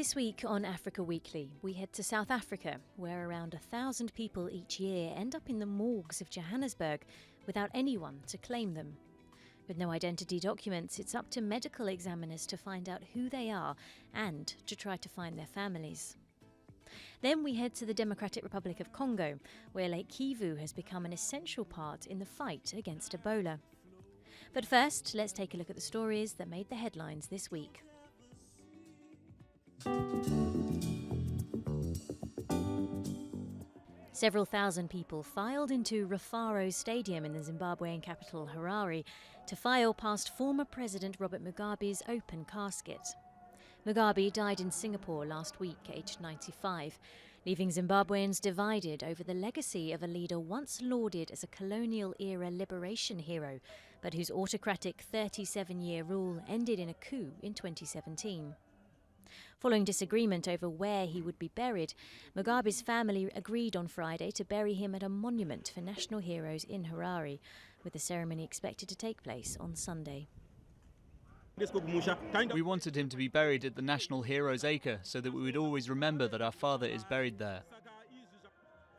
This week on Africa Weekly, we head to South Africa, where around 1,000 people each year end up in the morgues of Johannesburg without anyone to claim them. With no identity documents, it's up to medical examiners to find out who they are and to try to find their families. Then we head to the Democratic Republic of Congo, where Lake Kivu has become an essential part in the fight against Ebola. But first, let's take a look at the stories that made the headlines this week. Several thousand people filed into Rufaro Stadium in the Zimbabwean capital Harare to file past former President Robert Mugabe's open casket. Mugabe died in Singapore last week, aged 95, leaving Zimbabweans divided over the legacy of a leader once lauded as a colonial-era liberation hero, but whose autocratic 37-year rule ended in a coup in 2017. Following disagreement over where he would be buried, Mugabe's family agreed on Friday to bury him at a monument for national heroes in Harare, with the ceremony expected to take place on Sunday. We wanted him to be buried at the National Heroes Acre so that we would always remember that our father is buried there.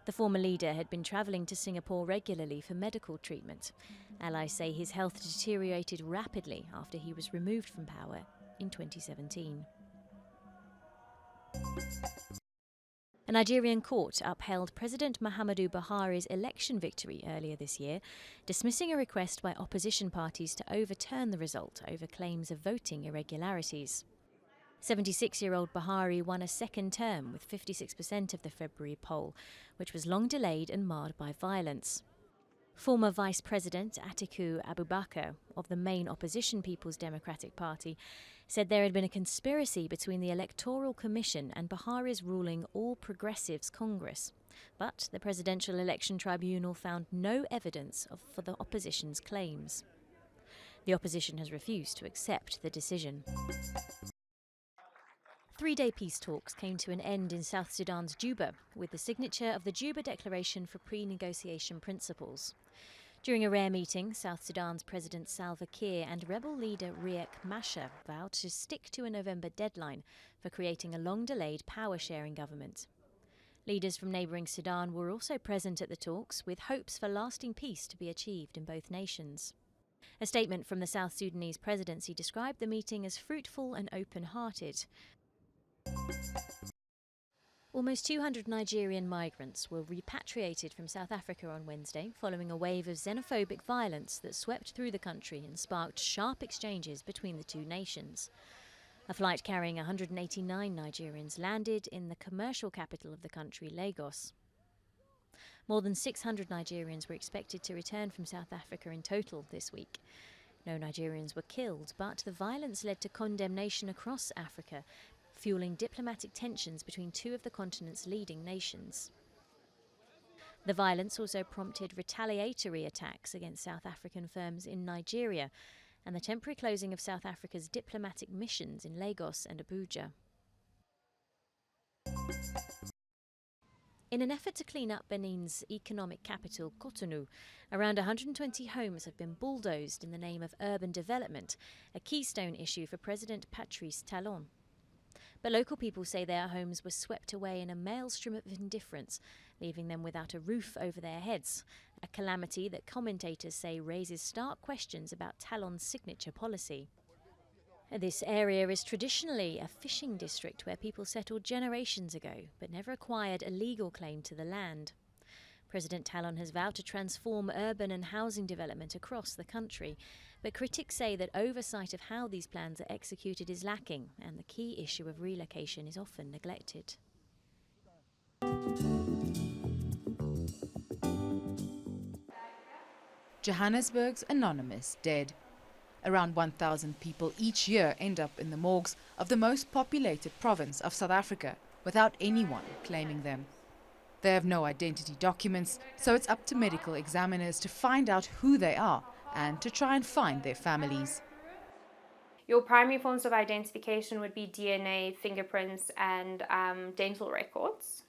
The former leader had been travelling to Singapore regularly for medical treatment. Allies say his health deteriorated rapidly after he was removed from power in 2017. A Nigerian court upheld President Muhammadu Buhari's election victory earlier this year, dismissing a request by opposition parties to overturn the result over claims of voting irregularities. 76-year-old Buhari won a second term with 56% of the February poll, which was long delayed and marred by violence. Former Vice President Atiku Abubakar of the main opposition People's Democratic Party said there had been a conspiracy between the Electoral Commission and Buhari's ruling All Progressives Congress. But the Presidential Election Tribunal found no evidence for the opposition's claims. The opposition has refused to accept the decision. Three-day peace talks came to an end in South Sudan's Juba, with the signature of the Juba Declaration for Pre-Negotiation Principles. During a rare meeting, South Sudan's President Salva Kiir and rebel leader Riek Machar vowed to stick to a November deadline for creating a long-delayed power-sharing government. Leaders from neighbouring Sudan were also present at the talks, with hopes for lasting peace to be achieved in both nations. A statement from the South Sudanese presidency described the meeting as fruitful and open-hearted. Almost 200 Nigerian migrants were repatriated from South Africa on Wednesday following a wave of xenophobic violence that swept through the country and sparked sharp exchanges between the two nations. A flight carrying 189 Nigerians landed in the commercial capital of the country, Lagos. More than 600 Nigerians were expected to return from South Africa in total this week. No Nigerians were killed, but the violence led to condemnation across Africa, fueling diplomatic tensions between two of the continent's leading nations. The violence also prompted retaliatory attacks against South African firms in Nigeria and the temporary closing of South Africa's diplomatic missions in Lagos and Abuja. In an effort to clean up Benin's economic capital, Cotonou, around 120 homes have been bulldozed in the name of urban development, a keystone issue for President Patrice Talon. But local people say their homes were swept away in a maelstrom of indifference, leaving them without a roof over their heads, a calamity that commentators say raises stark questions about Talon's signature policy. This area is traditionally a fishing district where people settled generations ago, but never acquired a legal claim to the land. President Talon has vowed to transform urban and housing development across the country, but critics say that oversight of how these plans are executed is lacking, and the key issue of relocation is often neglected. Johannesburg's anonymous dead. Around 1,000 people each year end up in the morgues of the most populated province of South Africa without anyone claiming them. They have no identity documents, so it's up to medical examiners to find out who they are and to try and find their families. Your primary forms of identification would be DNA, fingerprints, and dental records.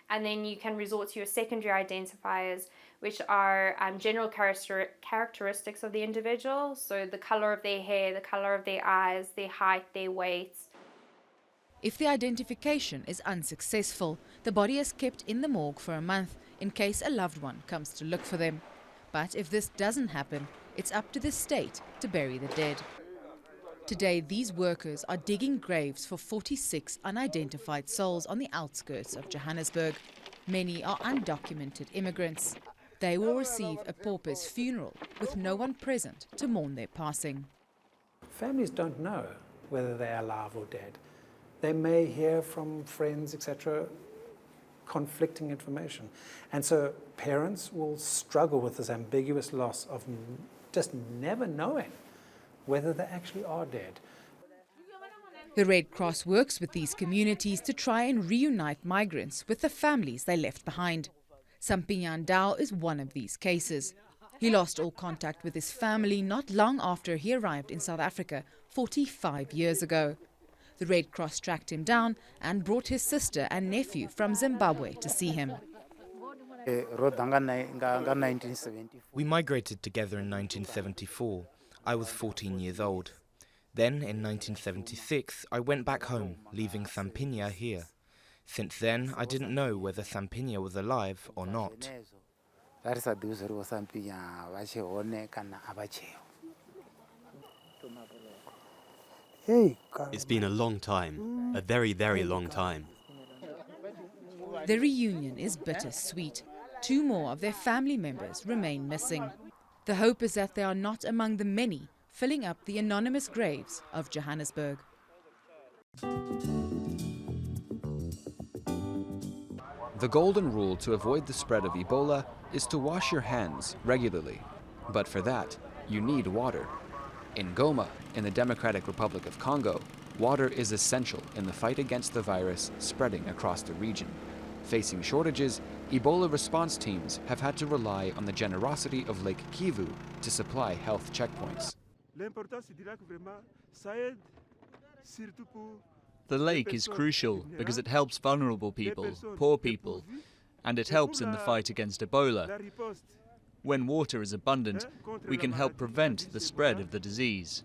And then you can resort to your secondary identifiers, which are general characteristics of the individual. So the color of their hair, the color of their eyes, their height, their weight. If the identification is unsuccessful, the body is kept in the morgue for a month in case a loved one comes to look for them. But if this doesn't happen, it's up to the state to bury the dead. Today, these workers are digging graves for 46 unidentified souls on the outskirts of Johannesburg. Many are undocumented immigrants. They will receive a pauper's funeral with no one present to mourn their passing. Families don't know whether they're alive or dead. They may hear from friends, etc., conflicting information. And so parents will struggle with this ambiguous loss of just never knowing whether they actually are dead. The Red Cross works with these communities to try and reunite migrants with the families they left behind. Sampinyan Dao is one of these cases. He lost all contact with his family not long after he arrived in South Africa 45 years ago. The Red Cross tracked him down and brought his sister and nephew from Zimbabwe to see him. We migrated together in 1974. I was 14 years old. Then, in 1976, I went back home, leaving Sampinya here. Since then, I didn't know whether Sampinya was alive or not. It's been a long time, a very, very long time. The reunion is bittersweet. 2 more of their family members remain missing. The hope is that they are not among the many filling up the anonymous graves of Johannesburg. The golden rule to avoid the spread of Ebola is to wash your hands regularly. But for that, you need water. In Goma, in the Democratic Republic of Congo, water is essential in the fight against the virus spreading across the region. Facing shortages, Ebola response teams have had to rely on the generosity of Lake Kivu to supply health checkpoints. The lake is crucial because it helps vulnerable people, poor people, and it helps in the fight against Ebola. When water is abundant, we can help prevent the spread of the disease.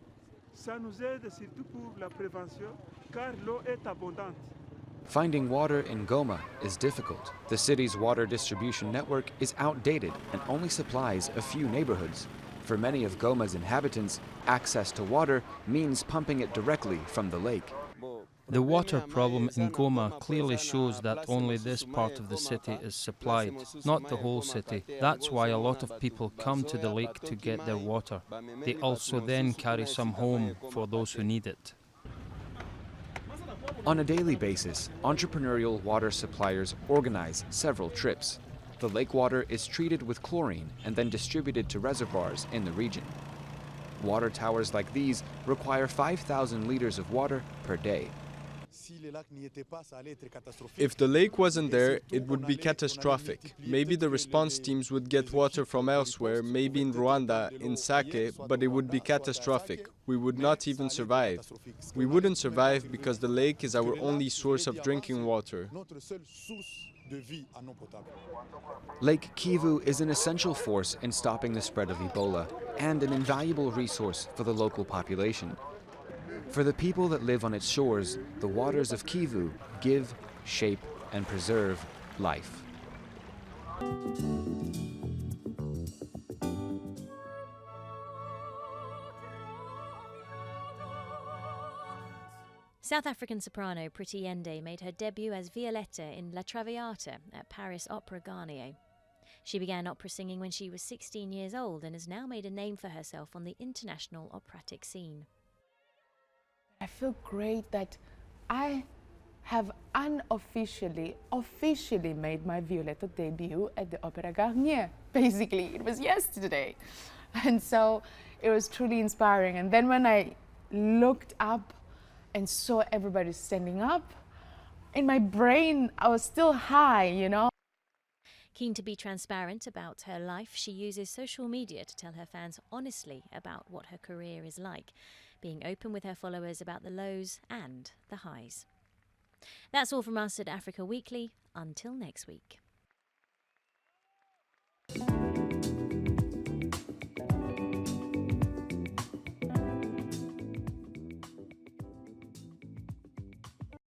Finding water in Goma is difficult. The city's water distribution network is outdated and only supplies a few neighborhoods. For many of Goma's inhabitants, access to water means pumping it directly from the lake. The water problem in Goma clearly shows that only this part of the city is supplied, not the whole city. That's why a lot of people come to the lake to get their water. They also then carry some home for those who need it. On a daily basis, entrepreneurial water suppliers organize several trips. The lake water is treated with chlorine and then distributed to reservoirs in the region. Water towers like these require 5,000 liters of water per day. If the lake wasn't there, it would be catastrophic. Maybe the response teams would get water from elsewhere, maybe in Rwanda, in Sake, but it would be catastrophic. We would not even survive. We wouldn't survive because the lake is our only source of drinking water. Lake Kivu is an essential force in stopping the spread of Ebola and an invaluable resource for the local population. For the people that live on its shores, the waters of Kivu give, shape, and preserve life. South African soprano Priti Yende made her debut as Violetta in La Traviata at Paris Opera Garnier. She began opera singing when she was 16 years old and has now made a name for herself on the international operatic scene. I feel great that I have officially made my Violetta debut at the Opera Garnier. Basically, it was yesterday. And so it was truly inspiring. And then when I looked up and saw everybody standing up, in my brain, I was still high, you know. Keen to be transparent about her life, she uses social media to tell her fans honestly about what her career is like, being open with her followers about the lows and the highs. That's all from us at Africa Weekly. Until next week.